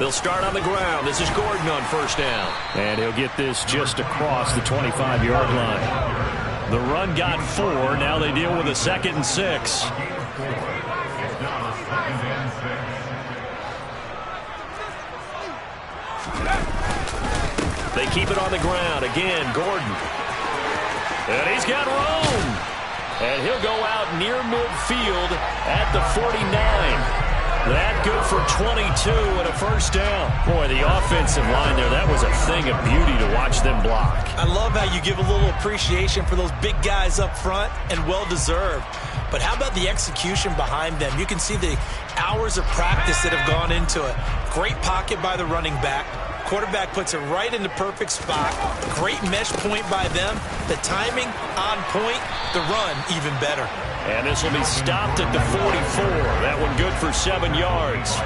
They'll start on the ground. This is Gordon on first down. And he'll get this just across the 25-yard line. The run got 4. Now they deal with a 2nd and 6. They keep it on the ground. Again, Gordon. And he's got room. And he'll go out near midfield at the 49. That good for 22 and a first down. Boy, the offensive line there, that was a thing of beauty to watch them block. I love how you give a little appreciation for those big guys up front, and well-deserved. But how about the execution behind them? You can see the hours of practice that have gone into it. Great pocket by the running back. Quarterback puts it right in the perfect spot. Great mesh point by them. The timing on point. The run even better. And this will be stopped at the 44. That one good for 7 yards.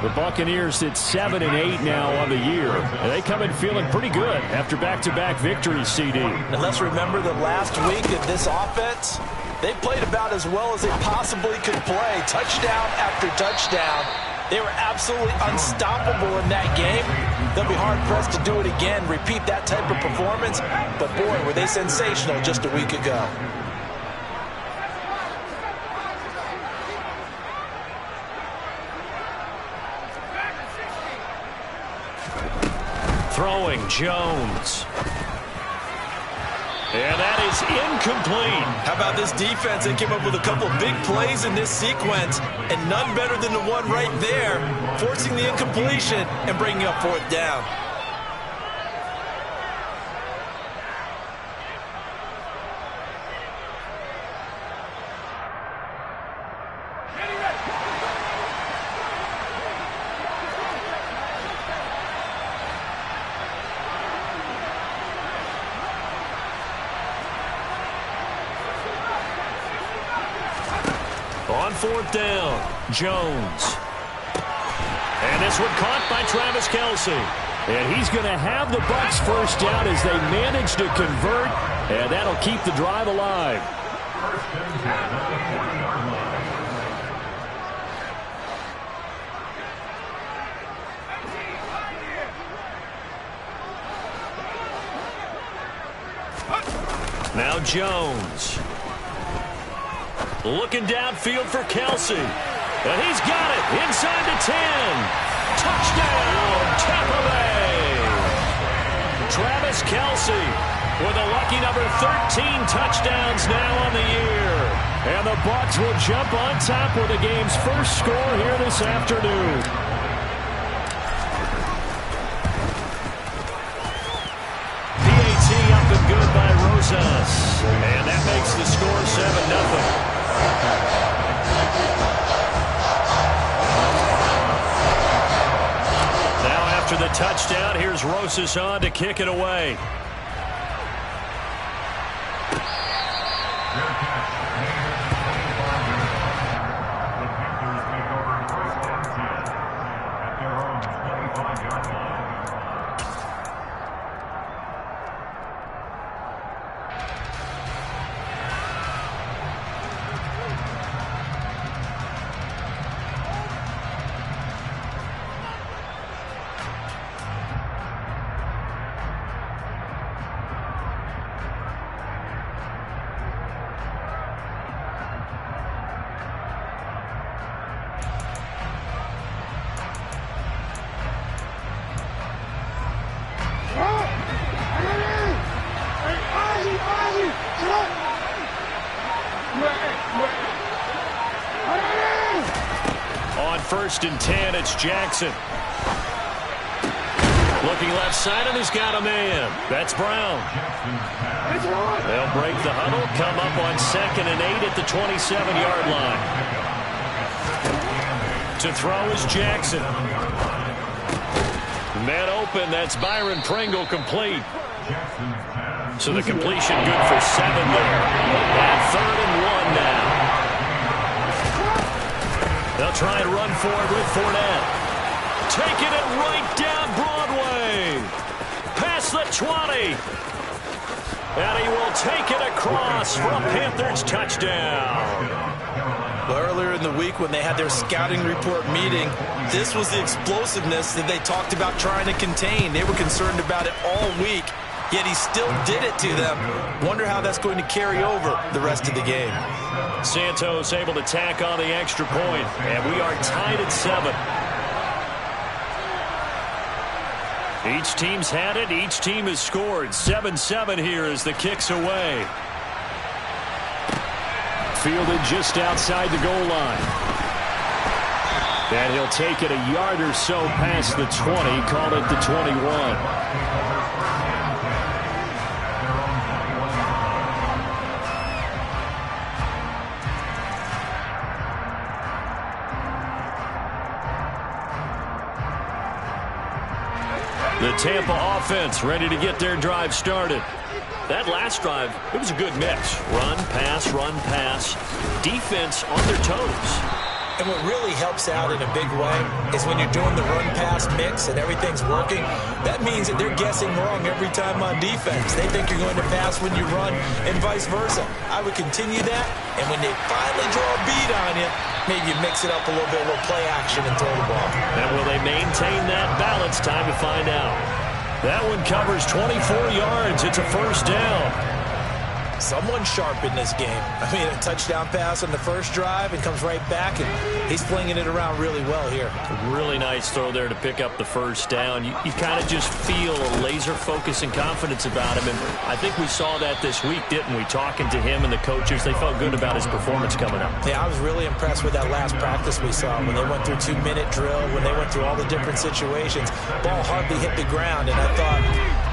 The Buccaneers sit 7 and 8 now on the year. And they come in feeling pretty good after back-to-back victories, CD. And let's remember that last week in this offense, they played about as well as they possibly could play. Touchdown after touchdown. They were absolutely unstoppable in that game. They'll be hard-pressed to do it again, repeat that type of performance. But, boy, were they sensational just a week ago. Throwing Jones. And that is incomplete. How about this defense? They came up with a couple of big plays in this sequence, and none better than the one right there, forcing the incompletion and bringing up 4th down. On 4th down, Jones. And this one caught by Travis Kelce. And he's going to have the Bucs first down as they manage to convert, and that'll keep the drive alive. Now Jones. Looking downfield for Kelce. And he's got it inside the 10. Touchdown, Tampa Bay. Travis Kelce with a lucky number 13 touchdowns now on the year. And the Bucs will jump on top with the game's first score here this afternoon. PAT up and good by Rosas. And that makes the score 7-0. Now after the touchdown, here's Rosas on to kick it away. On 1st and 10, it's Jackson. Looking left side, and he's got a man. That's Brown. They'll break the huddle, come up on 2nd and 8 at the 27-yard line. To throw is Jackson. Man open, that's Byron Pringle complete. So the completion good for 7 there. And 3rd and 1 now. They'll try and run forward with Fournette. Taking it right down Broadway. Past the 20. And he will take it across for a Panthers touchdown. Well, earlier in the week when they had their scouting report meeting, this was the explosiveness that they talked about trying to contain. They were concerned about it all week, yet he still did it to them. Wonder how that's going to carry over the rest of the game. Santos able to tack on the extra point, and we are tied at 7. Each team's had it. Each team has scored. 7-7 here as the kick's away. Fielded just outside the goal line. And he'll take it a yard or so past the 20. Call it the 21. The Tampa offense ready to get their drive started. That last drive, it was a good mix. Run, pass, defense on their toes. And what really helps out in a big way is when you're doing the run-pass mix and everything's working, that means that they're guessing wrong every time on defense. They think you're going to pass when you run and vice versa. I would continue that, and when they finally draw a beat on you, maybe you mix it up a little bit, a little play action and throw the ball. And will they maintain that balance? Time to find out. That one covers 24 yards. It's a first down. Someone sharp in this game. I mean, a touchdown pass on the first drive and comes right back, and he's flinging it around really well here. Really nice throw there to pick up the first down. You kind of just feel a laser focus and confidence about him, and I think we saw that this week, didn't we? Talking to him and the coaches, they felt good about his performance coming up. Yeah, I was really impressed with that last practice we saw when they went through 2-minute drill, when they went through all the different situations. Ball hardly hit the ground, and I thought,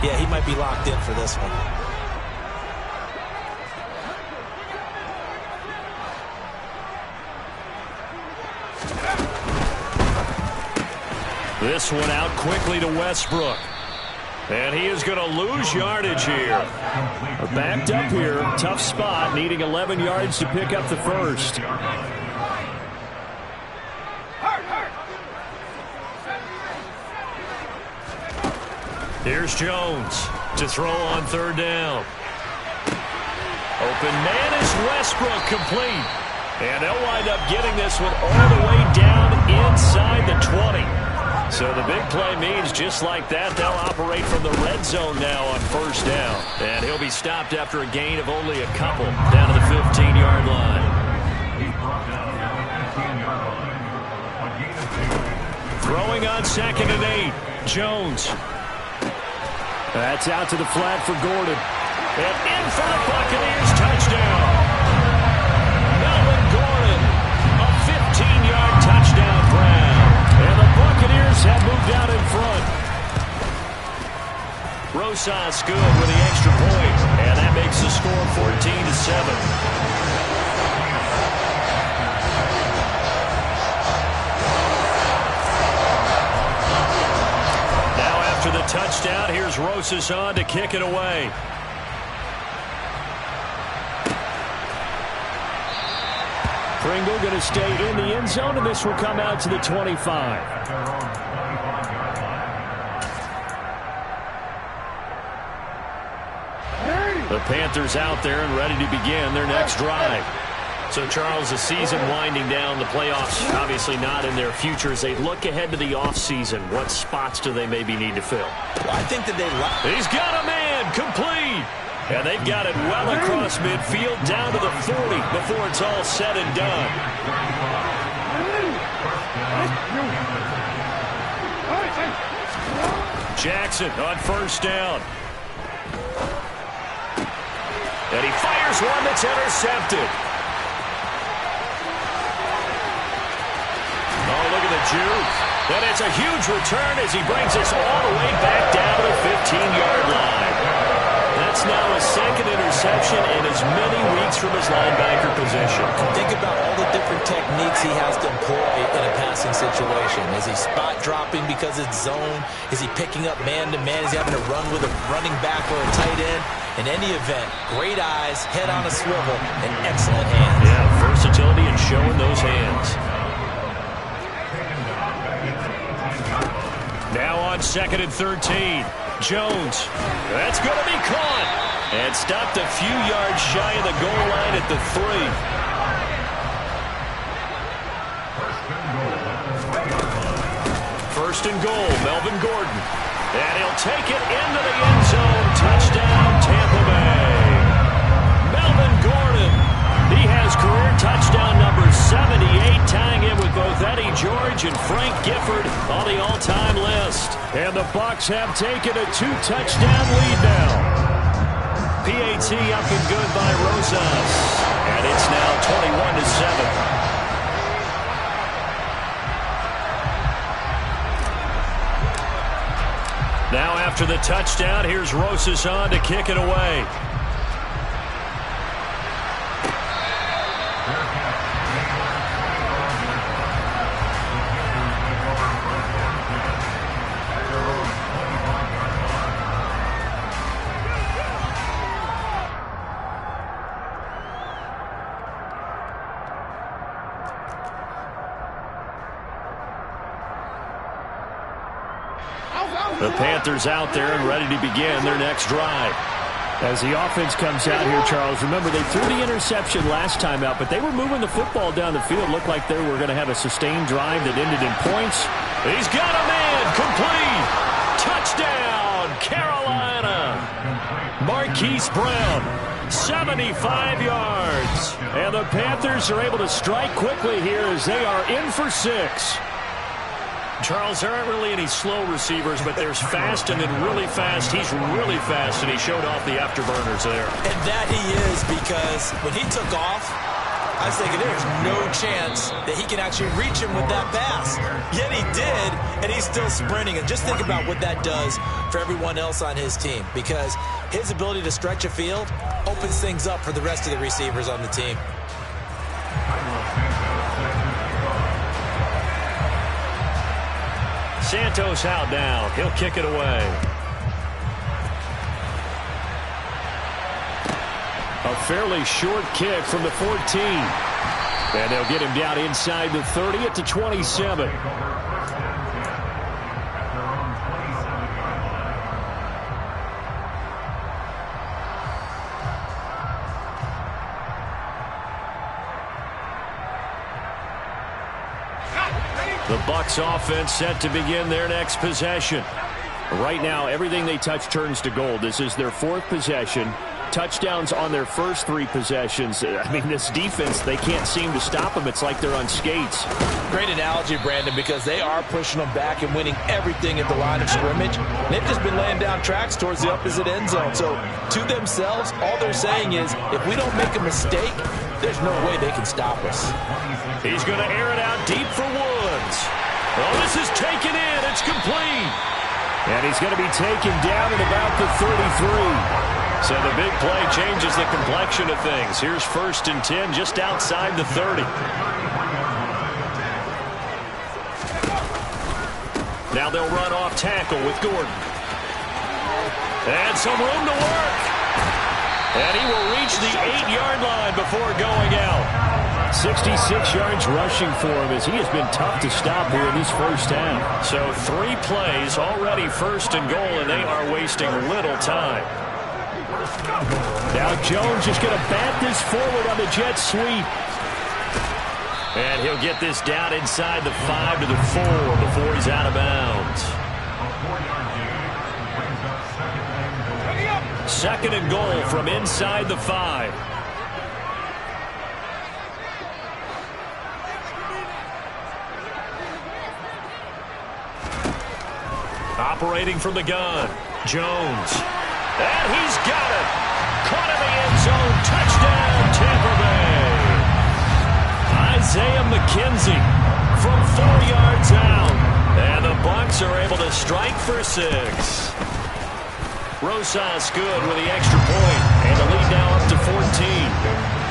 yeah, he might be locked in for this one. This one out quickly to Westbrook. And he is going to lose yardage here. Backed up here. Tough spot. Needing 11 yards to pick up the first. Here's Jones to throw on third down. Open man is Westbrook, complete. And they'll wind up getting this one all the way down inside the 20. So the big play means just like that, they'll operate from the red zone now on first down. And he'll be stopped after a gain of only a couple down to the 15-yard line. Throwing on 2nd and 8. Jones. That's out to the flat for Gordon. And in for the Buccaneers, touchdown. Gordon, a 15-yard touchdown grab. And the Buccaneers have moved out in front. Rosas good with the extra point. And that makes the score 14-7. Now after the touchdown, here's Rosas on to kick it away. Pringle going to stay in the end zone, and this will come out to the 25. The Panthers out there and ready to begin their next drive. So, Charles, the season winding down, the playoffs obviously not in their future. As they look ahead to the offseason, what spots do they maybe need to fill? Well, I think that He's got a man, complete. And they've got it well across midfield down to the 40 before it's all said and done. Jackson on first down. And he fires one that's intercepted. Oh, look at the juke. And it's a huge return as he brings us all the way back down to the 15-yard line. That's now his 2nd interception in as many weeks from his linebacker position. Think about all the different techniques he has to employ in a passing situation. Is he spot dropping because it's zone? Is he picking up man-to-man? Is he having to run with a running back or a tight end? In any event, great eyes, head on a swivel, and excellent hands. Yeah, versatility and showing those hands. Now on 2nd and 13. Jones. That's going to be caught. And stopped a few yards shy of the goal line at the 3. First and goal, Melvin Gordon. And he'll take it into the end zone. Touchdown, Tampa Bay. Melvin Gordon. He has career touchdown number 78, tying it with both Eddie George and Frank Gifford on the all-time list. And the Bucs have taken a 2-touchdown lead now. PAT up and good by Rosas. And it's now 21-7. Now after the touchdown, here's Rosas on to kick it away. The Panthers out there and ready to begin their next drive. As the offense comes out here, Charles, remember they threw the interception last time out, but they were moving the football down the field. Looked like they were going to have a sustained drive that ended in points. He's got a man, complete. Touchdown, Carolina. Marquise Brown, 75 yards. And the Panthers are able to strike quickly here as they are in for 6. Charles, there aren't really any slow receivers, but there's fast and then really fast. He's really fast, and he showed off the afterburners there. And that he is, because when he took off, I was thinking there's no chance that he can actually reach him with that pass. Yet he did, and he's still sprinting. And just think about what that does for everyone else on his team, because his ability to stretch a field opens things up for the rest of the receivers on the team. Santos out now. He'll kick it away. A fairly short kick from the 14. And they'll get him down inside the 30 at the 27. The Bucs offense set to begin their next possession. Right now, everything they touch turns to gold. This is their 4th possession. Touchdowns on their first 3 possessions. I mean, this defense, they can't seem to stop them. It's like they're on skates. Great analogy, Brandon, because they are pushing them back and winning everything at the line of scrimmage. They've just been laying down tracks towards the opposite end zone. So, to themselves, all they're saying is, if we don't make a mistake, there's no way they can stop us. He's going to air it out deep for Woods. Oh, this is taken in. It's complete. And he's going to be taken down at about the 33. So the big play changes the complexion of things. Here's 1st and 10 just outside the 30. Now they'll run off tackle with Gordon. And some room to work. And he will reach the 8-yard line before going out. 66 yards rushing for him as he has been tough to stop here in this first half. So 3 plays, already 1st and goal, and they are wasting little time. Now Jones is going to bat this forward on the jet sweep. And he'll get this down inside the 5 to the 4 before he's out of bounds. 2nd and goal from inside the 5. Operating from the gun, Jones. And he's got it. Caught in the end zone. Touchdown, Tampa Bay. Isaiah McKenzie from 4 yards out. And the Bucs are able to strike for 6. Rosas good with the extra point. And the lead now up to 14.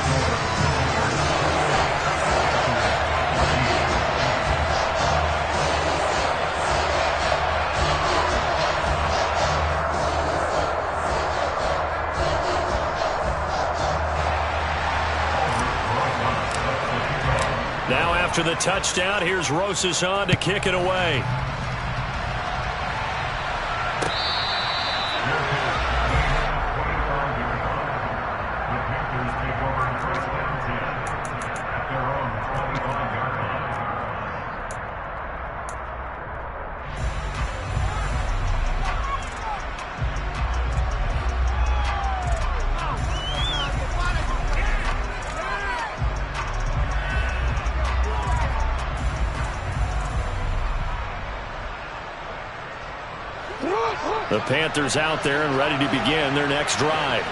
Now after the touchdown, here's Rosas on to kick it away. The Panthers out there and ready to begin their next drive.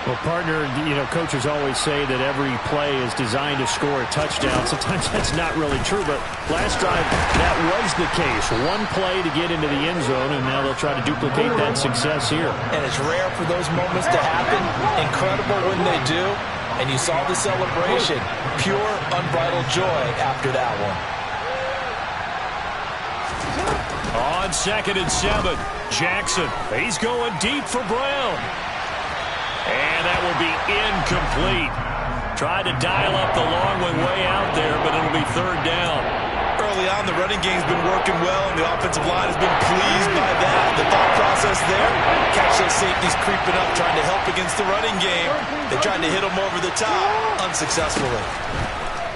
Well, partner, coaches always say that every play is designed to score a touchdown. Sometimes that's not really true, but last drive, that was the case. One play to get into the end zone, and now they'll try to duplicate that success here. And it's rare for those moments to happen. Incredible when they do. And you saw the celebration. Pure, unbridled joy after that one. On 2nd and 7, Jackson. He's going deep for Brown. And that will be incomplete. Tried to dial up the long one way out there, but it'll be 3rd down. Early on, the running game's been working well, and the offensive line has been pleased by that. The thought process there, catch those safeties creeping up, trying to help against the running game. They tried to hit them over the top, unsuccessfully.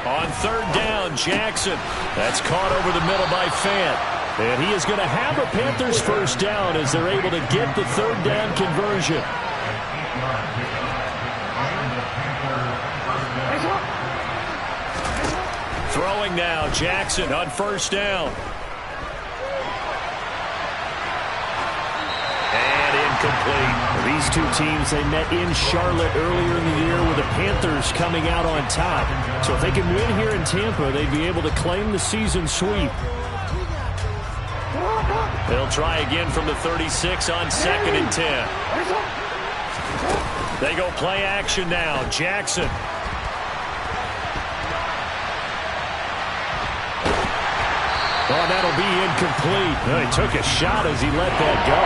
On 3rd down, Jackson. That's caught over the middle by Fant. And he is going to have a Panthers 1st down as they're able to get the 3rd down conversion. Throwing now, Jackson on 1st down. And incomplete. These two teams, they met in Charlotte earlier in the year with the Panthers coming out on top. So if they can win here in Tampa, they'd be able to claim the season sweep. They'll try again from the 36 on 2nd and 10. They go play action now. Jackson. Oh, that'll be incomplete. He took a shot as he let that go.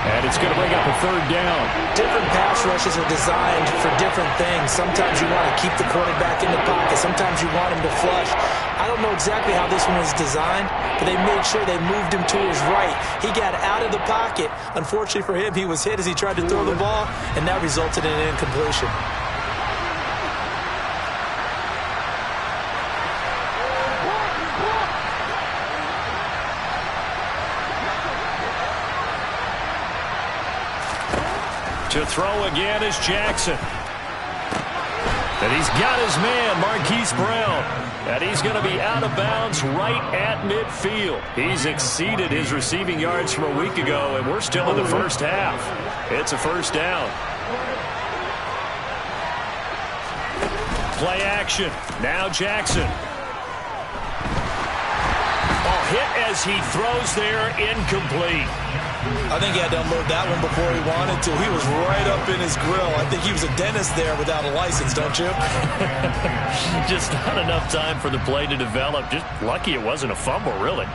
And it's going to bring up a 3rd down. Different pass rushes are designed for different things. Sometimes you want to keep the quarterback in the pocket. Sometimes you want him to flush. I don't know exactly how this one was designed, but they made sure they moved him to his right. He got out of the pocket. Unfortunately for him, he was hit as he tried to throw the ball, and that resulted in an incompletion. To throw again is Jackson. And he's got his man, Marquise Brown. And he's going to be out of bounds right at midfield. He's exceeded his receiving yards from a week ago, and we're still in the 1st half. It's a 1st down. Play action. Now Jackson. Oh, hit as he throws there, incomplete. I think he had to unload that one before he wanted to. He was right up in his grill. I think he was a dentist there without a license, don't you? Just not enough time for the play to develop. Just lucky it wasn't a fumble, really.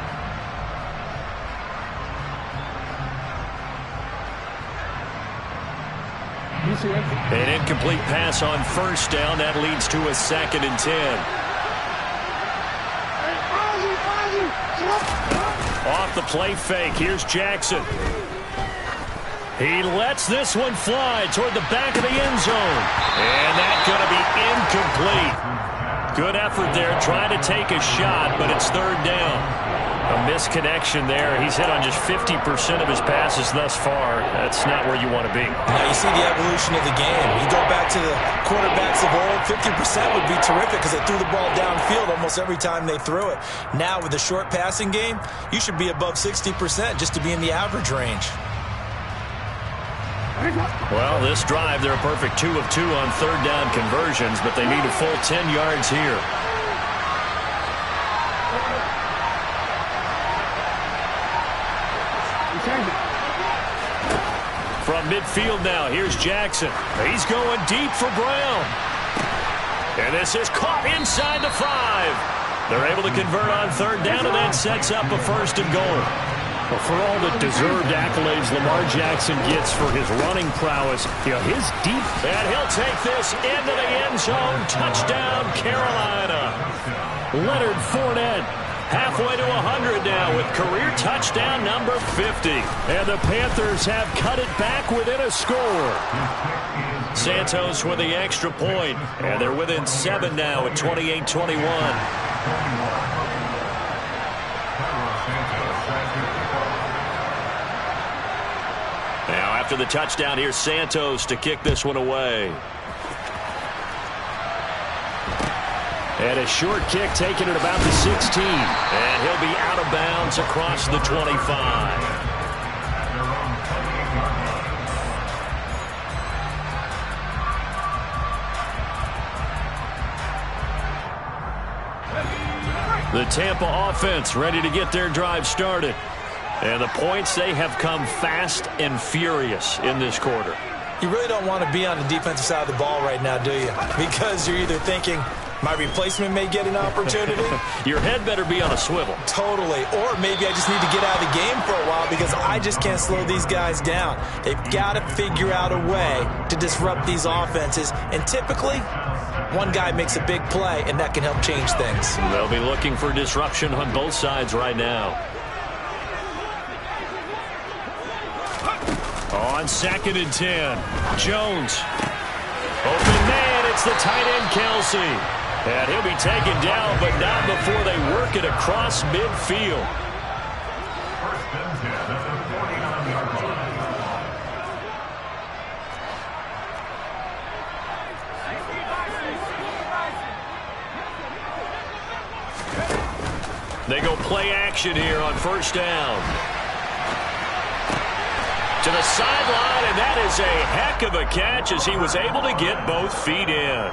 An incomplete pass on 1st down. That leads to a 2nd and 10. Off the play fake, here's Jackson. He lets this one fly toward the back of the end zone. And that's going to be incomplete. Good effort there, trying to take a shot, but it's 3rd down. A misconnection there. He's hit on just 50% of his passes thus far. That's not where you want to be. Now you see the evolution of the game. You go back to the quarterbacks of old, 50% would be terrific because they threw the ball downfield almost every time they threw it. Now with the short passing game, you should be above 60% just to be in the average range. Well, this drive, they're a perfect 2 of 2 on 3rd down conversions, but they need a full 10 yards here. From midfield now, here's Jackson. He's going deep for Brown. And this is caught inside the 5. They're able to convert on 3rd down, and that sets up a 1st and goal. Well, for all the deserved accolades Lamar Jackson gets for his running prowess, his deep... And he'll take this into the end zone. Touchdown, Carolina. Leonard Fournette. Halfway to 100 now with career touchdown number 50. And the Panthers have cut it back within a score. Santos with the extra point. And they're within 7 now at 28-21. Now after the touchdown, here's Santos to kick this one away. And a short kick taken at about the 16. And he'll be out of bounds across the 25. The Tampa offense ready to get their drive started. And the points, they have come fast and furious in this quarter. You really don't want to be on the defensive side of the ball right now, do you? Because you're either thinking, my replacement may get an opportunity. Your head better be on a swivel. Totally. Or maybe I just need to get out of the game for a while because I just can't slow these guys down. They've got to figure out a way to disrupt these offenses. And typically, one guy makes a big play, and that can help change things. They'll be looking for disruption on both sides right now. On 2nd and 10, Jones. Open man, it's the tight end, Kelsey. And he'll be taken down, but not before they work it across midfield. They go play action here on 1st down. To the sideline, and that is a heck of a catch as he was able to get both feet in.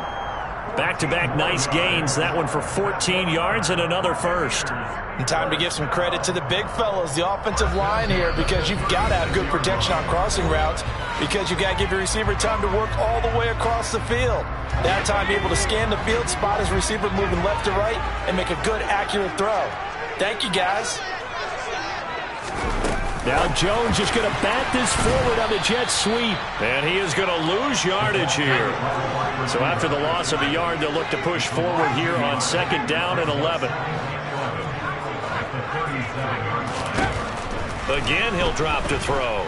Back-to-back nice gains. That one for 14 yards and another first. And time to give some credit to the big fellas, the offensive line here, because you've got to have good protection on crossing routes because you've got to give your receiver time to work all the way across the field. That time, be able to scan the field, spot his receiver moving left to right, and make a good, accurate throw. Thank you, guys. Now Jones is going to bat this forward on the jet sweep. And he is going to lose yardage here. So after the loss of a yard, they'll look to push forward here on 2nd down and 11. Again, he'll drop to throw.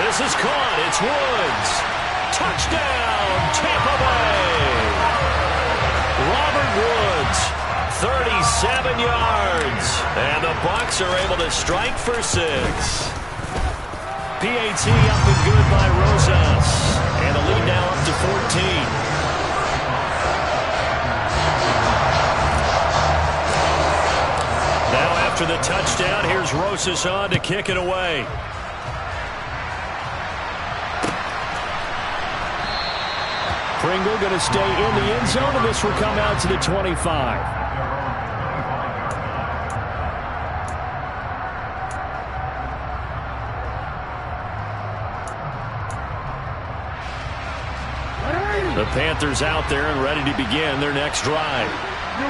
This is caught. It's Woods. Touchdown, Tampa Bay. Robert Woods, 37 yards. And the Bucs are able to strike for 6. PAT up and good by Rosas. And the lead now up to 14. Now after the touchdown, here's Rosas on to kick it away. Pringle going to stay in the end zone, and this will come out to the 25. The Panthers out there and ready to begin their next drive.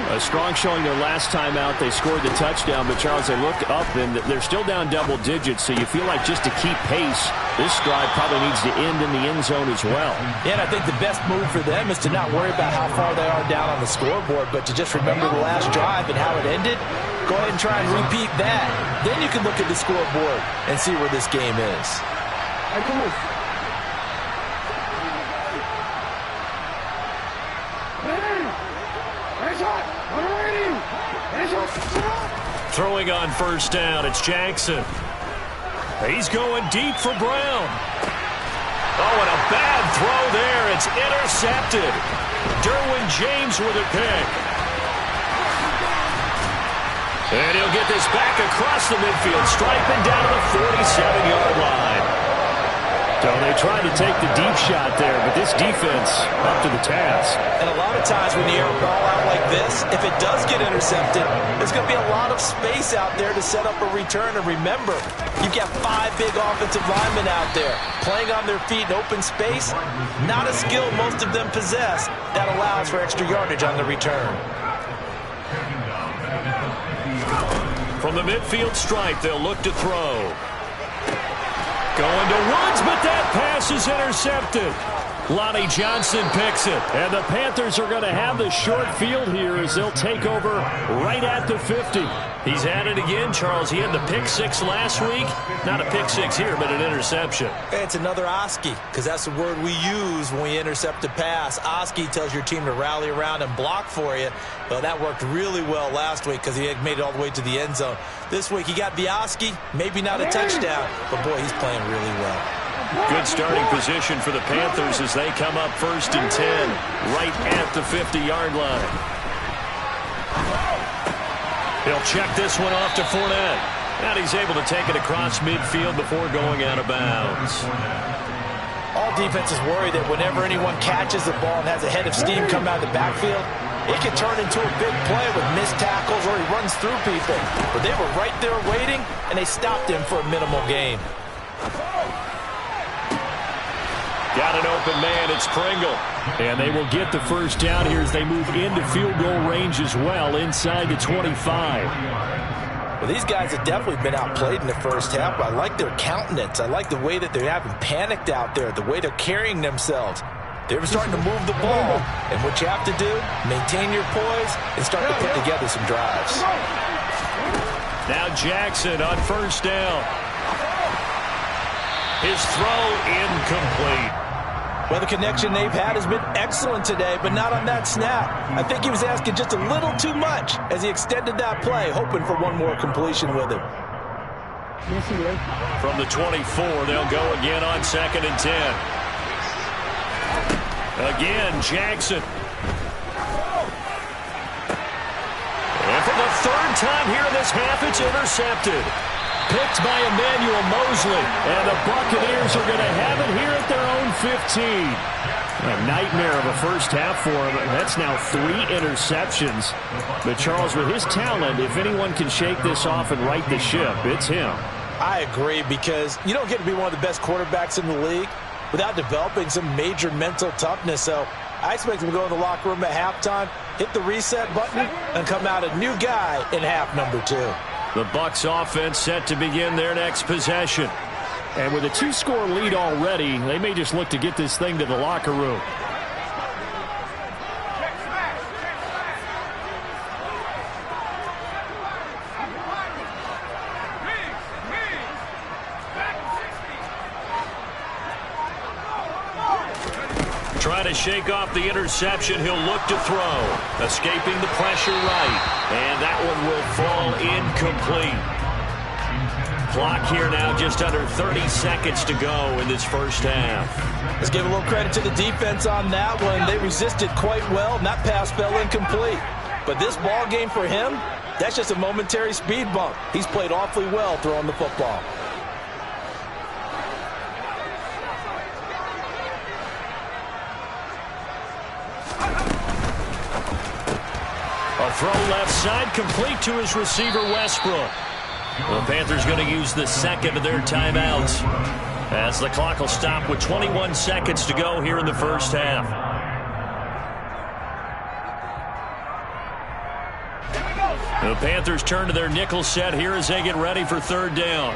A strong showing their last time out. They scored the touchdown, but Charles, they looked up and they're still down double digits, so you feel like just to keep pace, this drive probably needs to end in the end zone as well. Yeah, and I think the best move for them is to not worry about how far they are down on the scoreboard, but to just remember the last drive and how it ended. Go ahead and try and repeat that. Then you can look at the scoreboard and see where this game is. Throwing on 1st down, it's Jackson. He's going deep for Brown. Oh, and a bad throw there. It's intercepted. Derwin James with a pick. And he'll get this back across the midfield stripe and down to the 47-yard line. So they tried to take the deep shot there, but this defense up to the task. And a lot of times when you air a ball out like this, if it does get intercepted, there's going to be a lot of space out there to set up a return. And remember, you've got 5 big offensive linemen out there playing on their feet in open space. Not a skill most of them possess that allows for extra yardage on the return. From the midfield stripe, they'll look to throw. Going to Woods, but that pass is intercepted. Lonnie Johnson picks it. And the Panthers are going to have the short field here as they'll take over right at the 50. He's at it again, Charles. He had the pick 6 last week. Not a pick 6 here, but an interception. It's another Oski, because that's the word we use when we intercept a pass. Oski tells your team to rally around and block for you. Well, that worked really well last week because he had made it all the way to the end zone. This week he got the Oski, maybe not a touchdown, but boy, he's playing really well. Good starting position for the Panthers as they come up 1st and 10, right at the 50-yard line. He'll check this one off to Fournette. And he's able to take it across midfield before going out of bounds. All defenses worry that whenever anyone catches the ball and has a head of steam come out of the backfield, It can turn into a big play with missed tackles or he runs through people. But they were right there waiting, and they stopped him for a minimal gain. Got an open man. It's Pringle. And they will get the first down here as they move into field goal range as well, inside the 25. Well, these guys have definitely been outplayed in the first half, but I like their countenance. I like the way that they haven't panicked out there, the way they're carrying themselves. They're starting to move the ball, and what you have to do, maintain your poise and start to put together some drives. Now Jackson on first down. His throw incomplete. Well, the connection they've had has been excellent today, but not on that snap. I think he was asking just a little too much as he extended that play, hoping for one more completion with him. From the 24, they'll go again on 2nd and 10. Again, Jackson. And for the third time here in this half, it's intercepted. Picked by Emmanuel Mosley, and the Buccaneers are going to have it here at their own 15. A nightmare of a first half for him. That's now 3 interceptions. But Charles, with his talent, if anyone can shake this off and right the ship, it's him. I agree, because you don't get to be one of the best quarterbacks in the league without developing some major mental toughness. So I expect him to go in the locker room at halftime, hit the reset button, and come out a new guy in half number 2. The Bucs offense set to begin their next possession. And with a 2-score lead already, they may just look to get this thing to the locker room. Trying to shake off the interception. He'll look to throw. Escaping the pressure right. And that one will fall incomplete. Clock here now, just under 30 seconds to go in this first half. Let's give a little credit to the defense on that one. They resisted quite well, and that pass fell incomplete. But this ball game for him, that's just a momentary speed bump. He's played awfully well throwing the football. A throw left side, complete to his receiver, Westbrook. The Panthers going to use the second of their timeouts as the clock will stop with 21 seconds to go here in the first half. The Panthers turn to their nickel set here as they get ready for third down.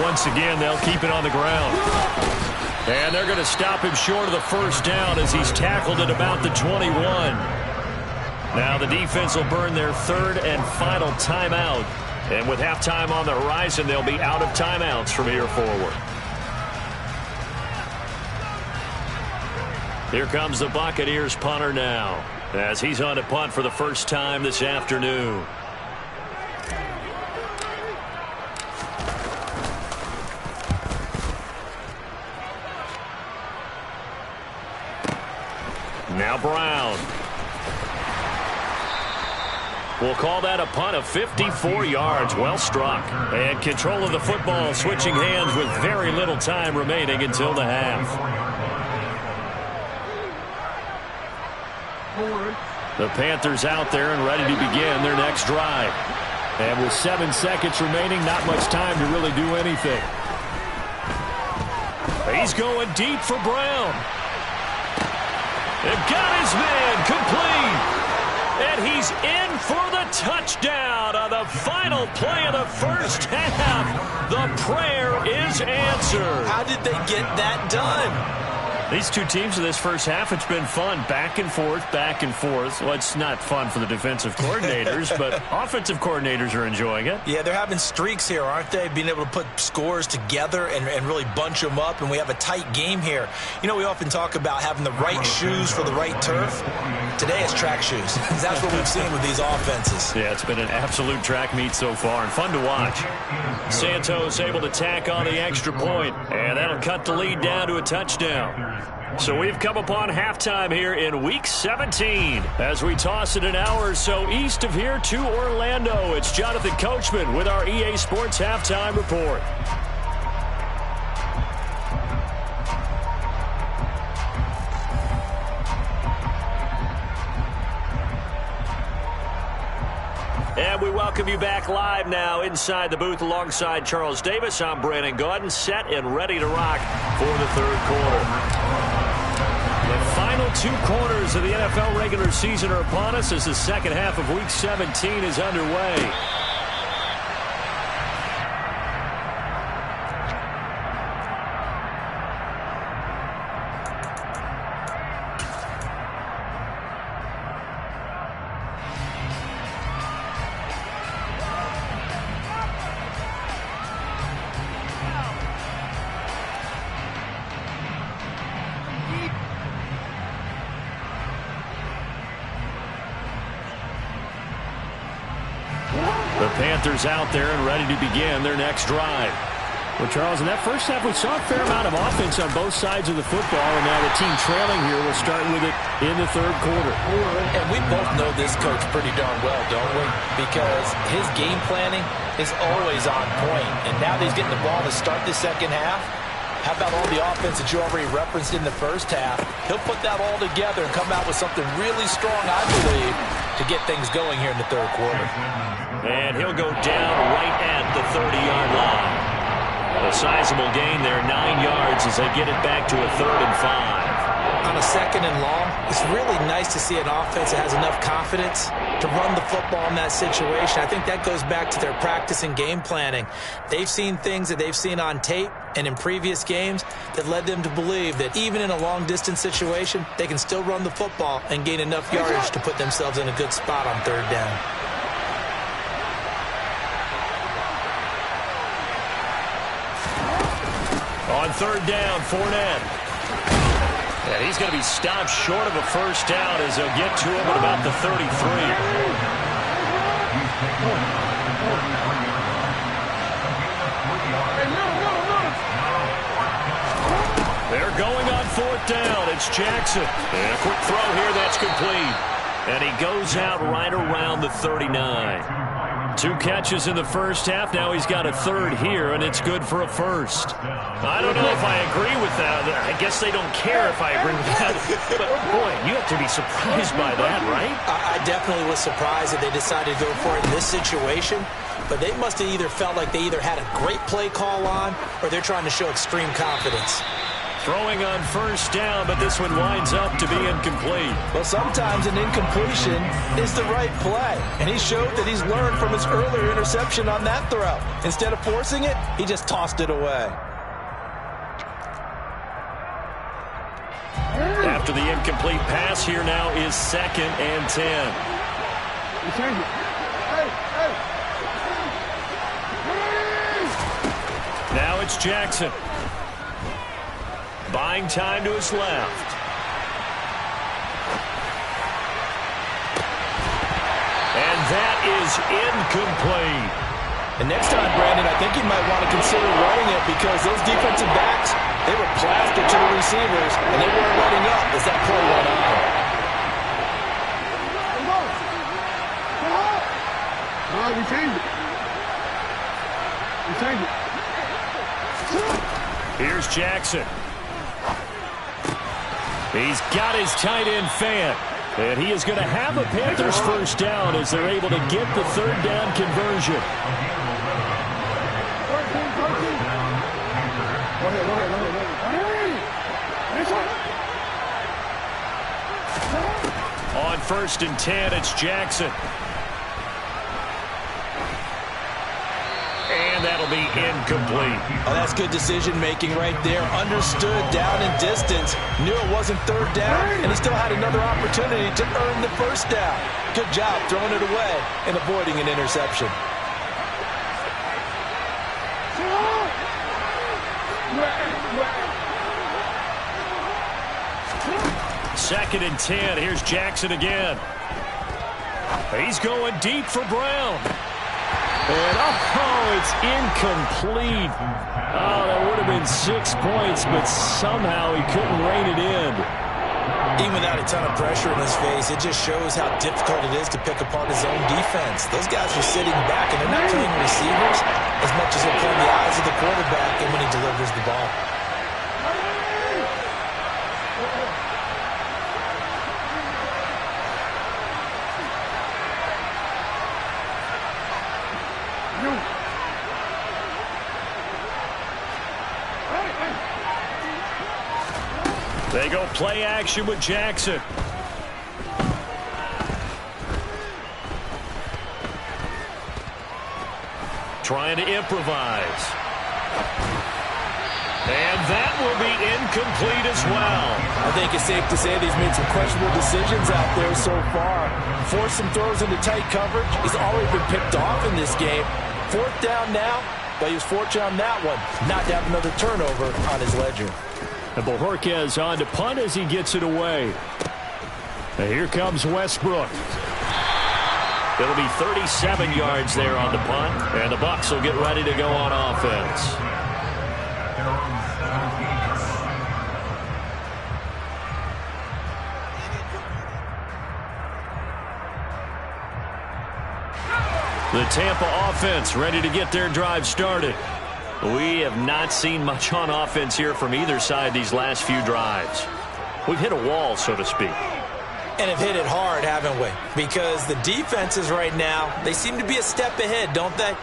Once again, they'll keep it on the ground. And they're going to stop him short of the first down as he's tackled at about the 21. Now the defense will burn their third and final timeout. And with halftime on the horizon, they'll be out of timeouts from here forward. Here comes the Buccaneers punter now as he's on to punt for the first time this afternoon. Now Brown. We'll call that a punt of 54 yards. Well struck. And control of the football switching hands with very little time remaining until the half. The Panthers out there and ready to begin their next drive. And with 7 seconds remaining, not much time to really do anything. He's going deep for Brown. They've got his man complete. And he's in for the touchdown on the final play of the first half. The prayer is answered. How did they get that done? These two teams in this first half, it's been fun. Back and forth, back and forth. Well, it's not fun for the defensive coordinators, but offensive coordinators are enjoying it. Yeah, they're having streaks here, aren't they? Being able to put scores together and really bunch them up, and we have a tight game here. You know, we often talk about having the right shoes for the right turf. Today it's track shoes. That's what we've seen with these offenses. Yeah, it's been an absolute track meet so far, and fun to watch. Santos able to tack on the extra point, and that'll cut the lead down to a touchdown. So we've come upon halftime here in Week 17. As we toss it an hour or so east of here to Orlando, it's Jonathan Coachman with our EA Sports Halftime Report. welcome you back live now inside the booth alongside Charles Davis. I'm Brandon Gaudin, set and ready to rock for the third quarter. The final 2 quarters of the NFL regular season are upon us as the second half of Week 17 is underway. The Panthers out there and ready to begin their next drive. Well, Charles, in that first half, we saw a fair amount of offense on both sides of the football, and now the team trailing here will start with it in the third quarter. And we both know this coach pretty darn well, don't we? Because his game planning is always on point. And now that he's getting the ball to start the second half, how about all the offense that you already referenced in the first half? He'll put that all together and come out with something really strong, I believe, to get things going here in the third quarter. And he'll go down right at the 30-yard line. A sizable gain there, 9 yards as they get it back to a 3rd and 5. On a 2nd and long, it's really nice to see an offense that has enough confidence to run the football in that situation. I think that goes back to their practice and game planning. They've seen things that they've seen on tape and in previous games that led them to believe that even in a long-distance situation, they can still run the football and gain enough yardage to put themselves in a good spot on 3rd down. On 3rd down, Fournette. And he's going to be stopped short of a first down as they'll get to him at about the 33. They're going on 4th down. It's Jackson. And a quick throw here that's complete. And he goes out right around the 39. 2 catches in the first half. Now he's got a 3rd here, and it's good for a 1st. I don't know if I agree with that. I guess they don't care if I agree with that. But, boy, you have to be surprised by that, right? I definitely was surprised that they decided to go for it in this situation. But they must have either felt like they either had a great play call on or they're trying to show extreme confidence. Throwing on 1st down, but this one winds up to be incomplete. Well, sometimes an incompletion is the right play. And he showed that he's learned from his earlier interception on that throw. Instead of forcing it, he just tossed it away. After the incomplete pass, here now is 2nd and 10. Now it's Jackson. Buying time to his left. And that is incomplete. And next time, Brandon, I think you might want to consider running it because those defensive backs, they were plastered to the receivers, and they weren't letting up as that play went on. We changed it. Here's Jackson. He's got his tight end fan. And he is going to have a Panthers first down as they're able to get the 3rd down conversion. On 1st and 10, it's Jackson. And that'll be incomplete. Oh, that's good decision-making right there. Understood down and distance. Knew it wasn't 3rd down, and he still had another opportunity to earn the first down. Good job throwing it away and avoiding an interception. Second and 10. Here's Jackson again. He's going deep for Brown. And, it's incomplete. Oh, that would have been 6 points, but somehow he couldn't rein it in. Even without a ton of pressure in his face, it just shows how difficult it is to pick apart his own defense. Those guys are sitting back, and they're not playing receivers as much as they're playing the eyes of the quarterback and when he delivers the ball. They go play action with Jackson. Trying to improvise. And that will be incomplete as well. I think it's safe to say that he's made some questionable decisions out there so far. Forced some throws into tight coverage. He's already been picked off in this game. 4th down now, but he was fortunate on that one not to have another turnover on his ledger. And Bojorquez on to punt as he gets it away. And here comes Westbrook. It'll be 37 yards there on the punt, and the Bucs will get ready to go on offense. The Tampa offense ready to get their drive started. We have not seen much on offense here from either side these last few drives. We've hit a wall, so to speak. And have hit it hard, haven't we? Because the defenses right now, they seem to be a step ahead, don't they?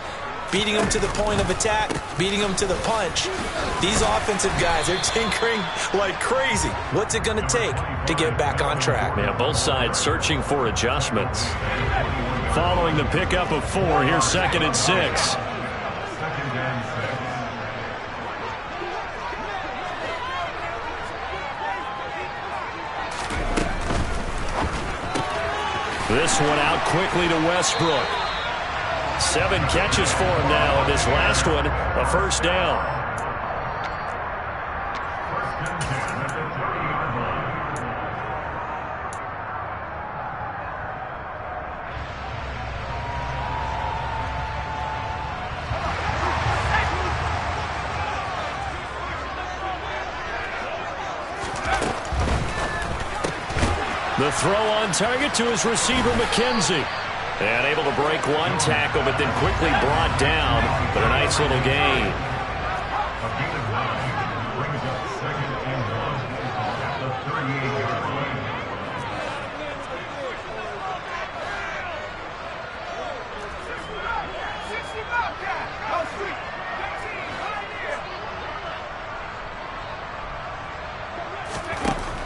Beating them to the point of attack, beating them to the punch. These offensive guys, they're tinkering like crazy. What's it going to take to get back on track? Yeah, both sides searching for adjustments. Following the pickup of 4, here's 2nd and 6. This one out quickly to Westbrook. 7 catches for him now, and this last one, a 1st down. The throw on target to his receiver, McKenzie. And able to break one tackle, but then quickly brought down for a nice little gain.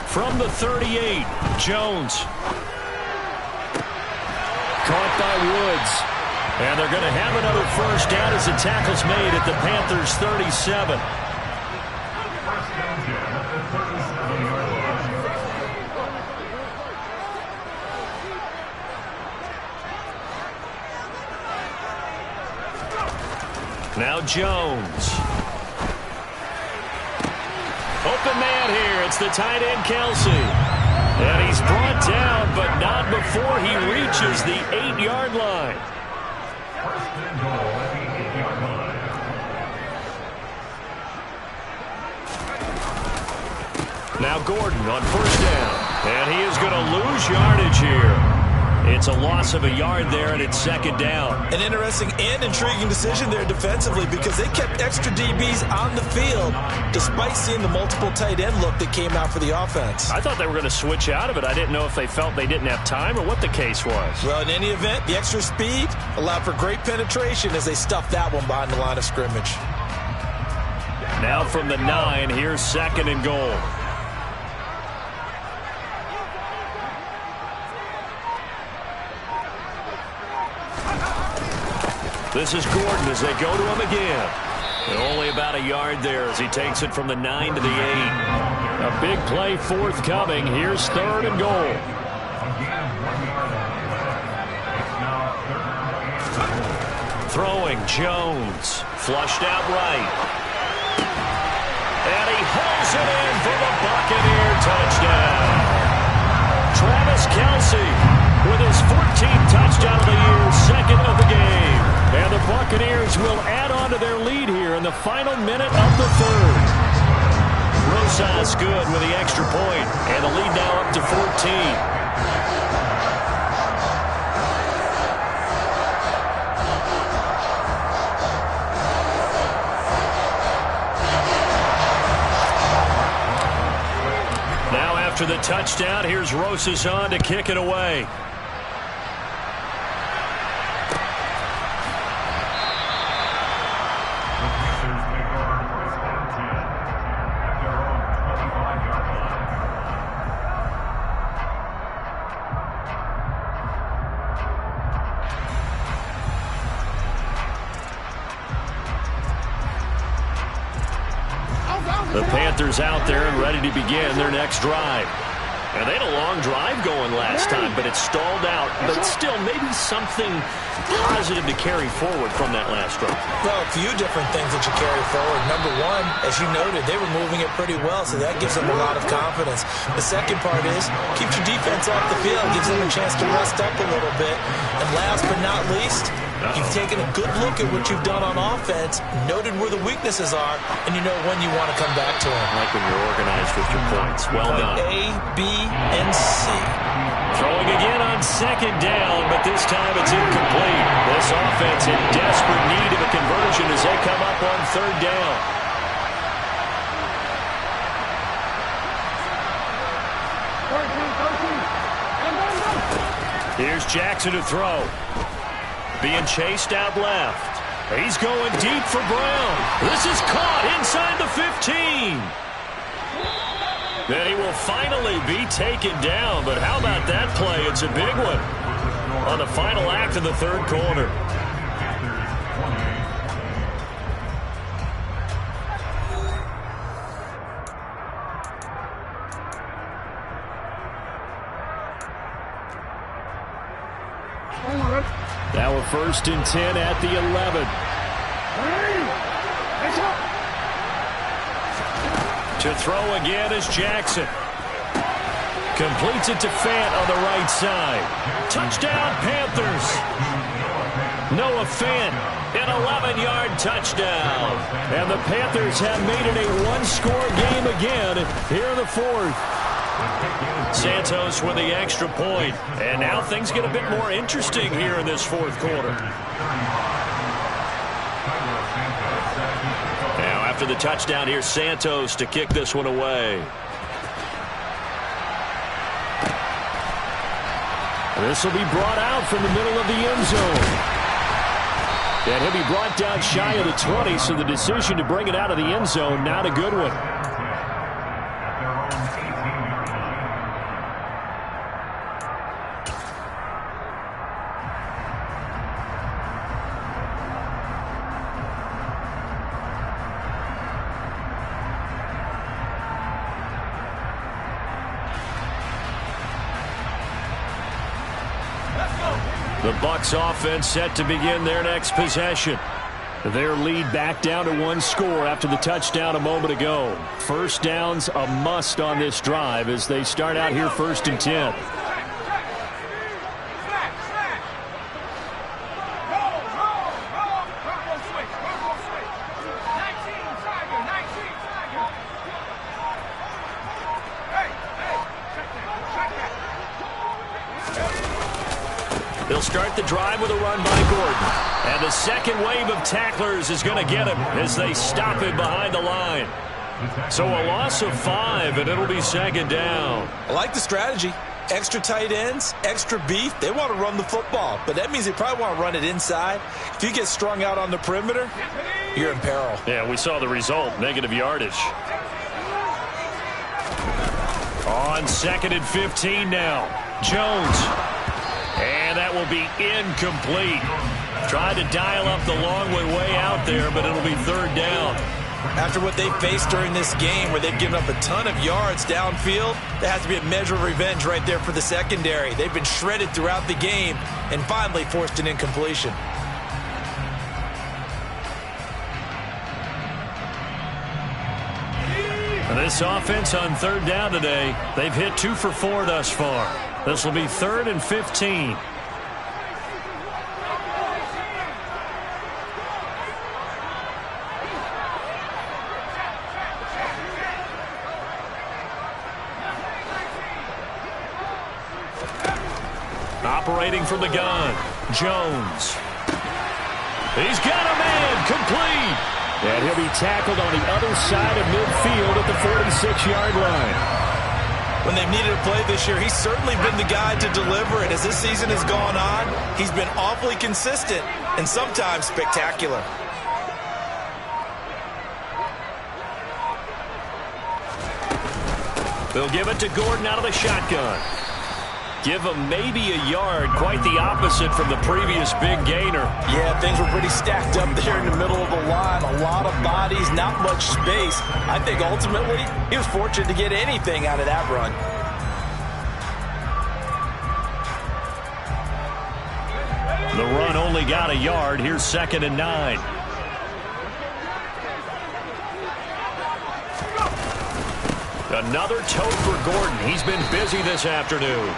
From the 38, Jones. Caught by Woods. And they're going to have another 1st down as the tackle's made at the Panthers' 37. Now Jones. Open man here. It's the tight end, Kelsey. And he's brought down, but not before he reaches the 8-yard line. Now Gordon on 1st down. And he is going to lose yardage here. It's a loss of a yard there, and it's 2nd down. An interesting and intriguing decision there defensively because they kept extra DBs on the field despite seeing the multiple tight end look that came out for the offense. I thought they were going to switch out of it. I didn't know if they felt they didn't have time or what the case was. Well, in any event, the extra speed allowed for great penetration as they stuffed that one behind the line of scrimmage. Now from the 9, here's 2nd and goal. This is Gordon as they go to him again. And only about a yard there as he takes it from the 9 to the 8. A big play forthcoming. Here's 3rd and goal. Throwing Jones. Flushed out right. And he hauls it in for the Buccaneer touchdown. Travis Kelce with his 14th touchdown of the year, 2nd of the game. And the Buccaneers will add on to their lead here in the final minute of the 3rd. Rosas good with the extra point, and the lead now up to 14. After the touchdown, here's Rosas on to kick it away. The Panthers out there and ready to begin their next drive. And they had a long drive going last time, but it stalled out. But still, maybe something positive to carry forward from that last drive. Well, a few different things that you carry forward. Number one, as you noted, they were moving it pretty well, so that gives them a lot of confidence. The second part is, keeps your defense off the field, gives them a chance to rest up a little bit. And last but not least, you've taken a good look at what you've done on offense, noted where the weaknesses are, and you know when you want to come back to them. Like when you're organized with your points. Well done. A, B, and C. Throwing again on second down, but this time it's incomplete. This offense in desperate need of a conversion as they come up on third down. Here's Jackson to throw. Being chased out left. He's going deep for Brown. This is caught inside the 15. Then he will finally be taken down. But how about that play? It's a big one on the final act of the third quarter. Now a 1st and 10 at the 11. To throw again is Jackson. Completes it to Fant on the right side. Touchdown, Panthers. Noah Fant, an 11-yard touchdown. And the Panthers have made it a one-score game again here in the fourth. Santos with the extra point. And now things get a bit more interesting here in this fourth quarter. Now after the touchdown, here's Santos to kick this one away. This will be brought out from the middle of the end zone. And he'll be brought down shy of the 20, so the decision to bring it out of the end zone, not a good one. The Bucs offense set to begin their next possession. Their lead back down to one score after the touchdown a moment ago. First down's a must on this drive as they start out here 1st and 10. They'll start the drive with a run by Gordon. And the second wave of tacklers is going to get him as they stop him behind the line. So a loss of 5, and it'll be 2nd down. I like the strategy. Extra tight ends, extra beef. They want to run the football, but that means they probably want to run it inside. If you get strung out on the perimeter, you're in peril. Yeah, we saw the result, negative yardage. On 2nd and 15 now. Jones. And that will be incomplete. Tried to dial up the long way out there, but it'll be 3rd down. After what they faced during this game where they've given up a ton of yards downfield, there has to be a measure of revenge right there for the secondary. They've been shredded throughout the game and finally forced an incompletion. And this offense on 3rd down today, they've hit 2 for 4 thus far. This will be 3rd and 15. Operating from the gun, Jones. He's got a man, complete. And he'll be tackled on the other side of midfield at the 46-yard line. When they've needed a play this year, he's certainly been the guy to deliver it. As this season has gone on, he's been awfully consistent and sometimes spectacular. They'll give it to Gordon out of the shotgun. Give him maybe a yard, quite the opposite from the previous big gainer. Yeah, things were pretty stacked up there in the middle of the line. A lot of bodies, not much space. I think ultimately he was fortunate to get anything out of that run. The run only got a yard. Here's 2nd and 9. Another tote for Gordon. He's been busy this afternoon.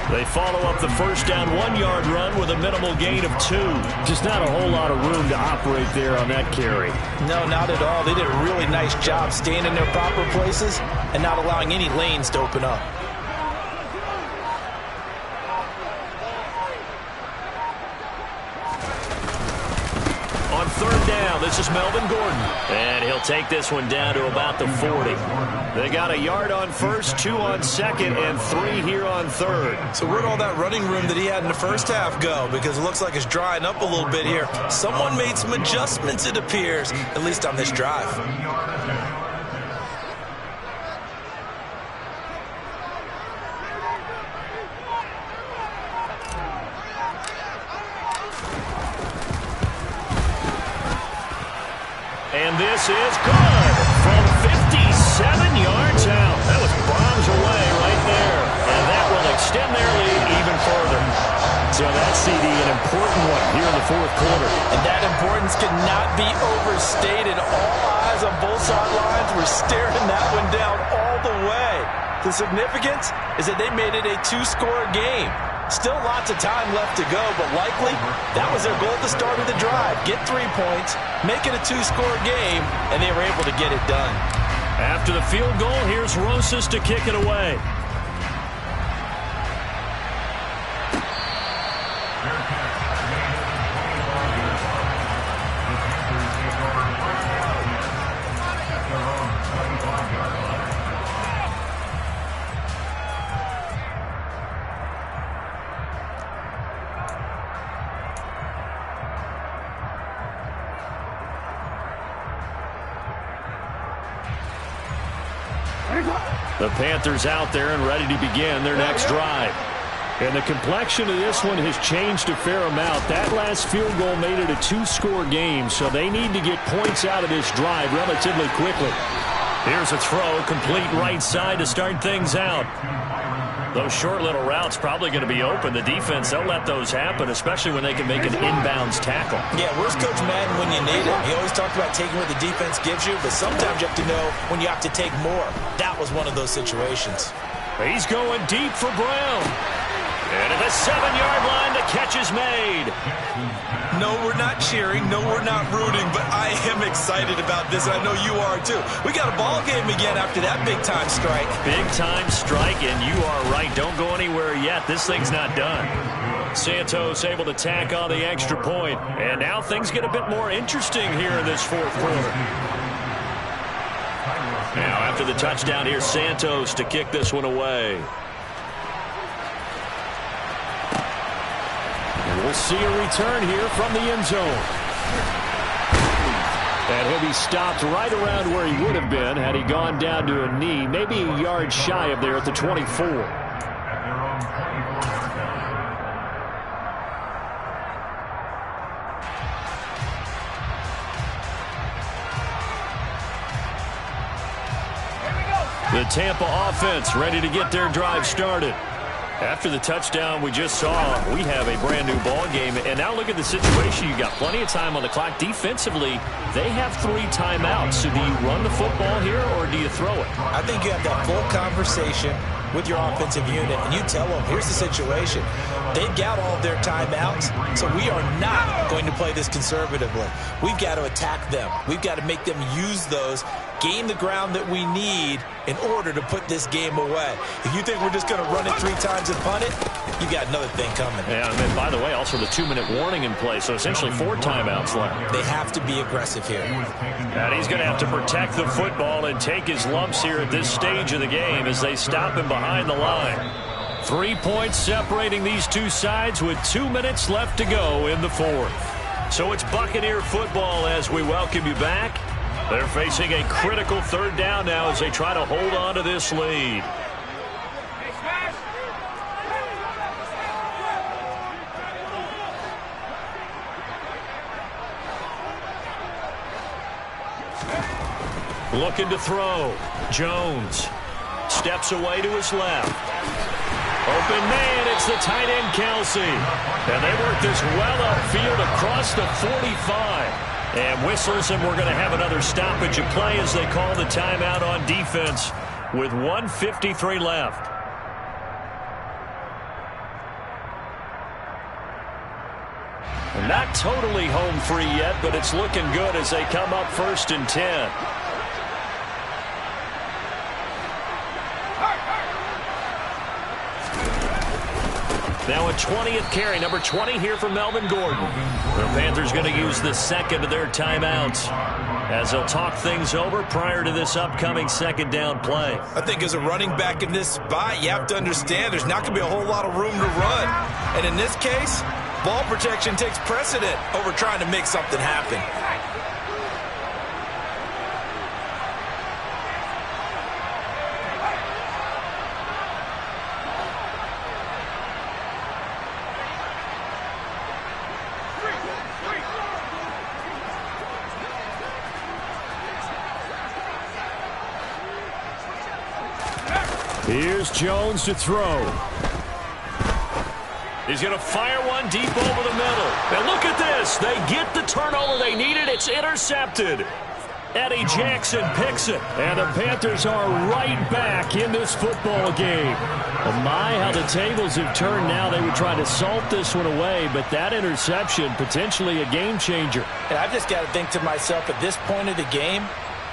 They follow up the first down 1-yard run with a minimal gain of 2. Just not a whole lot of room to operate there on that carry. No, not at all. They did a really nice job staying in their proper places and not allowing any lanes to open up. On 3rd down, this is Melvin Gordon. And he'll take this one down to about the 40. They got a yard on 1st, 2 on 2nd, and 3 here on 3rd. So where'd all that running room that he had in the first half go? Because it looks like it's drying up a little bit here. Someone made some adjustments, it appears, at least on this drive. And this is good from 57 yards out. That was bombs away right there. And that will extend their lead even further. So that CD, an important one here in the 4th quarter. And that importance cannot be overstated. All eyes on both sidelines were staring that one down all the way. The significance is that they made it a 2-score game. Still lots of time left to go, but likely that was their goal at the start of the drive. Get 3 points, make it a 2-score game, and they were able to get it done. After the field goal, here's Rosas to kick it away. The Panthers out there and ready to begin their next drive. And the complexion of this one has changed a fair amount. That last field goal made it a 2-score game, so they need to get points out of this drive relatively quickly. Here's a throw, complete right side to start things out. Those short little routes probably going to be open. The defense, they'll let those happen, especially when they can make an inbounds tackle. Yeah, where's Coach Madden when you need him? He always talked about taking what the defense gives you, but sometimes you have to know when you have to take more. That was one of those situations. He's going deep for Brown. And at the 7-yard line, the catch is made. No, we're not cheering. No, we're not rooting, but I am excited about this. I know you are, too. We got a ball game again after that big-time strike. Big-time strike, and you are right. Don't go anywhere yet. This thing's not done. Santos able to tack on the extra point. And now things get a bit more interesting here in this 4th quarter. Now, after the touchdown, here's Santos to kick this one away. We'll see a return here from the end zone. And he'll be stopped right around where he would have been had he gone down to a knee, maybe a yard shy of there at the 24. The Tampa offense ready to get their drive started. After the touchdown we just saw, we have a brand new ball game. And now look at the situation. You got plenty of time on the clock. Defensively, they have 3 timeouts. So do you run the football here or do you throw it? I think you have that full conversation with your offensive unit, and you tell them, here's the situation. They've got all of their timeouts, so we are not going to play this conservatively. We've got to attack them. We've got to make them use those, gain the ground that we need in order to put this game away. If you think we're just going to run it 3 times and punt it, you got another thing coming. Yeah, and then, by the way, also the 2-minute warning in play, so essentially 4 timeouts left. They have to be aggressive here. And he's going to have to protect the football and take his lumps here at this stage of the game as they stop him behind the line. 3 points separating these two sides with 2 minutes left to go in the 4th. So it's Buccaneer football as we welcome you back. They're facing a critical 3rd down now as they try to hold on to this lead. Looking to throw. Jones steps away to his left. Open man, it's the tight end, Kelsey. And they work this well upfield across the 45. And whistles, and we're going to have another stoppage of play as they call the timeout on defense with 1:53 left. Not totally home free yet, but it's looking good as they come up 1st and 10. Now a 20th carry, number 20 here for Melvin Gordon. The Panthers going to use the second of their timeouts as they'll talk things over prior to this upcoming second down play. I think as a running back in this spot, you have to understand there's not going to be a whole lot of room to run. And in this case, ball protection takes precedent over trying to make something happen. Here's Jones to throw. He's going to fire one deep over the middle. And look at this. They get the turnover they needed. It's intercepted. Eddie Jackson picks it. And the Panthers are right back in this football game. Oh my, how the tables have turned now. They would try to salt this one away, but that interception, potentially a game changer. And I've just got to think to myself, at this point of the game,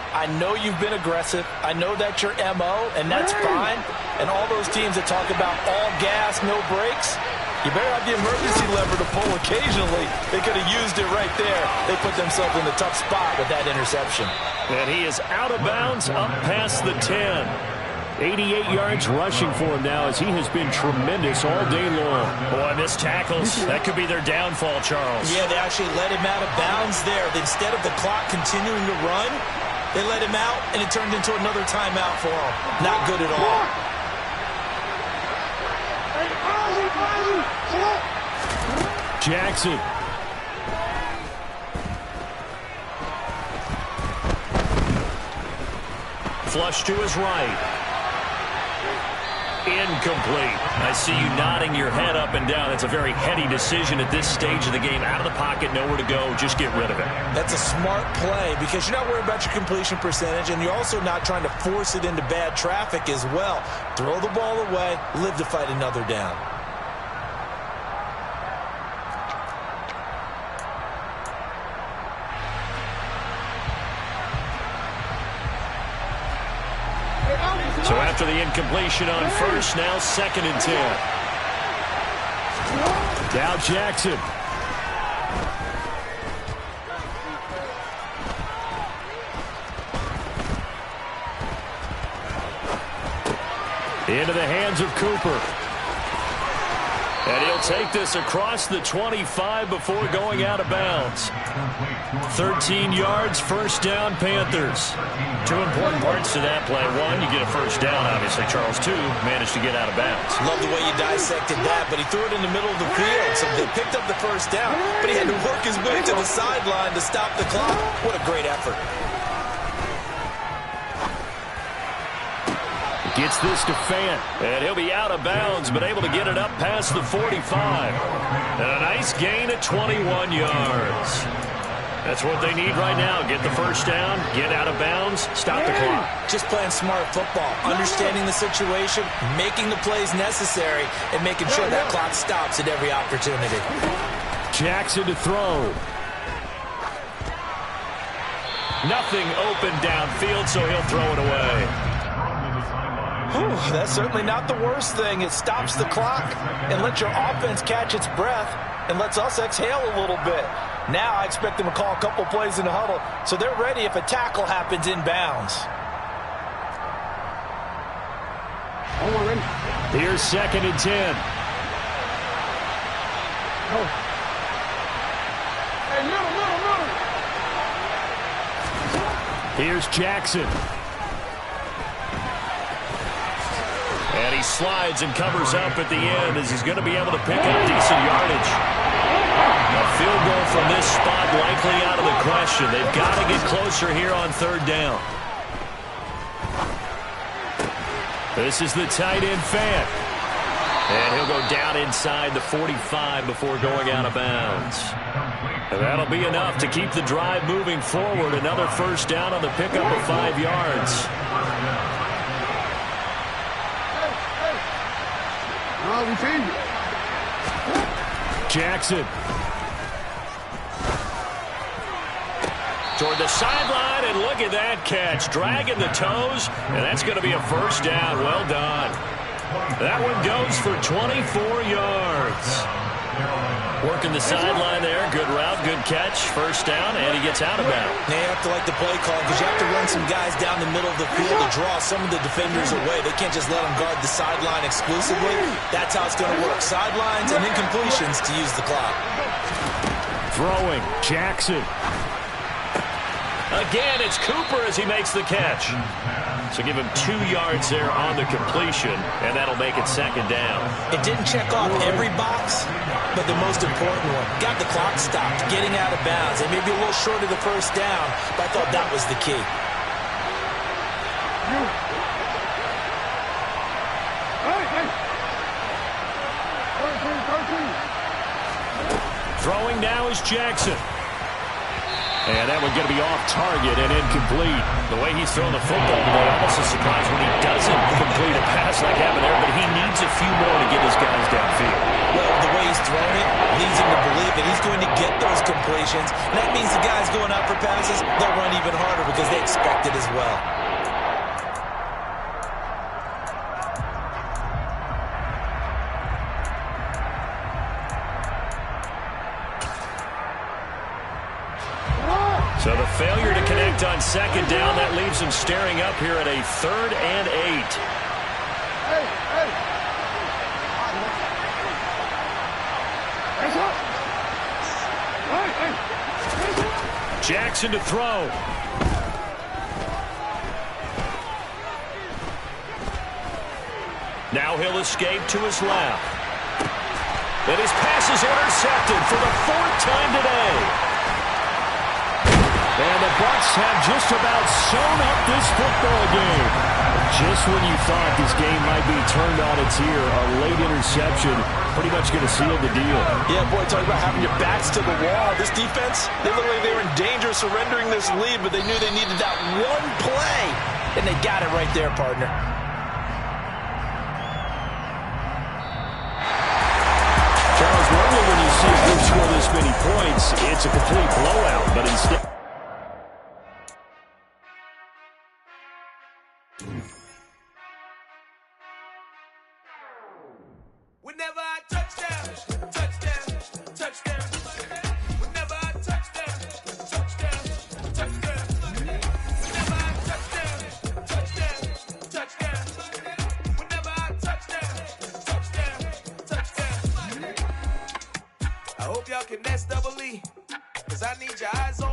I know you've been aggressive. I know that's your MO, and that's fine. And all those teams that talk about all gas, no brakes, you better have the emergency lever to pull occasionally. They could have used it right there. They put themselves in a tough spot with that interception. And he is out of bounds up past the 10. 88 yards rushing for him now as he has been tremendous all day long. Boy, missed tackles. That could be their downfall, Charles. Yeah, they actually let him out of bounds there. Instead of the clock continuing to run, they let him out, and it turned into another timeout for him. Not good at all. Jackson. Flush to his right. Incomplete. I see you nodding your head up and down. It's a very heady decision at this stage of the game. Out of the pocket, nowhere to go. Just get rid of it. That's a smart play because you're not worried about your completion percentage, and you're also not trying to force it into bad traffic as well. Throw the ball away, live to fight another down. So after the incompletion on first, now 2nd and 10. Now Jackson. Into the hands of Cooper. And he'll take this across the 25 before going out of bounds. 13 yards, first down, Panthers. Two important parts to that play. One, you get a first down, obviously. Charles, two, managed to get out of bounds. Love the way you dissected that, but he threw it in the middle of the field. So they picked up the first down, but he had to work his way to the sideline to stop the clock. What a great effort. Gets this to Fant, and he'll be out of bounds, but able to get it up past the 45. And a nice gain at 21 yards. That's what they need right now. Get the first down, get out of bounds, stop the clock. Just playing smart football, understanding the situation, making the plays necessary, and making sure that clock stops at every opportunity. Jackson to throw. Nothing open downfield, so he'll throw it away. Whew, that's certainly not the worst thing. It stops the clock and lets your offense catch its breath and lets us exhale a little bit. Now I expect them to call a couple plays in the huddle so they're ready if a tackle happens in bounds. Here's 2nd and 10. Here's Jackson. And he slides and covers up at the end as he's going to be able to pick up decent yardage. A field goal from this spot likely out of the question. They've got to get closer here on third down. This is the tight end Fant. And he'll go down inside the 45 before going out of bounds. And that'll be enough to keep the drive moving forward. Another first down on the pickup of 5 yards. Jackson. Toward the sideline, and look at that catch. Dragging the toes, and that's going to be a first down. Well done. That one goes for 24 yards. Working the sideline there. Good route, good catch. First down, and he gets out of bounds. Now you have to like the play call because you have to run some guys down the middle of the field to draw some of the defenders away. They can't just let them guard the sideline exclusively. That's how it's going to work. Sidelines and incompletions to use the clock. Throwing, Jackson. Again, it's Cooper as he makes the catch. So give him 2 yards there on the completion, and that'll make it second down. It didn't check off every box, but the most important one. Got the clock stopped, getting out of bounds. It may be a little short of the first down, but I thought that was the key. Throwing now is Jackson. And that one's going to be off target and incomplete. The way he's throwing the football today, almost a surprise when he doesn't complete a pass like happened there, but he needs a few more to get his guys downfield. Well, the way he's throwing it leads him to believe that he's going to get those completions. And that means the guys going out for passes, they'll run even harder because they expect it as well. So the failure to connect on second down, that leaves him staring up here at a 3rd and 8. Jackson to throw. Now he'll escape to his left. And his pass is intercepted for the 4th time today. And the Bucs have just about sewn up this football game. Just when you thought this game might be turned on its ear, a late interception pretty much going to seal the deal. Yeah, boy, talk about having your backs to the wall. This defense, they look like they were in danger of surrendering this lead, but they knew they needed that one play, and they got it right there, partner. Charles, normally when you see a group score this many points, it's a complete blowout, but instead... Whenever I touchdown, touchdown, touchdown. Whenever I touchdown, touchdown, touchdown. Whenever I touchdown, touchdown, touchdown. Whenever I touchdown, touchdown, touchdown. I hope y'all can nest double E, 'cause I need your eyes on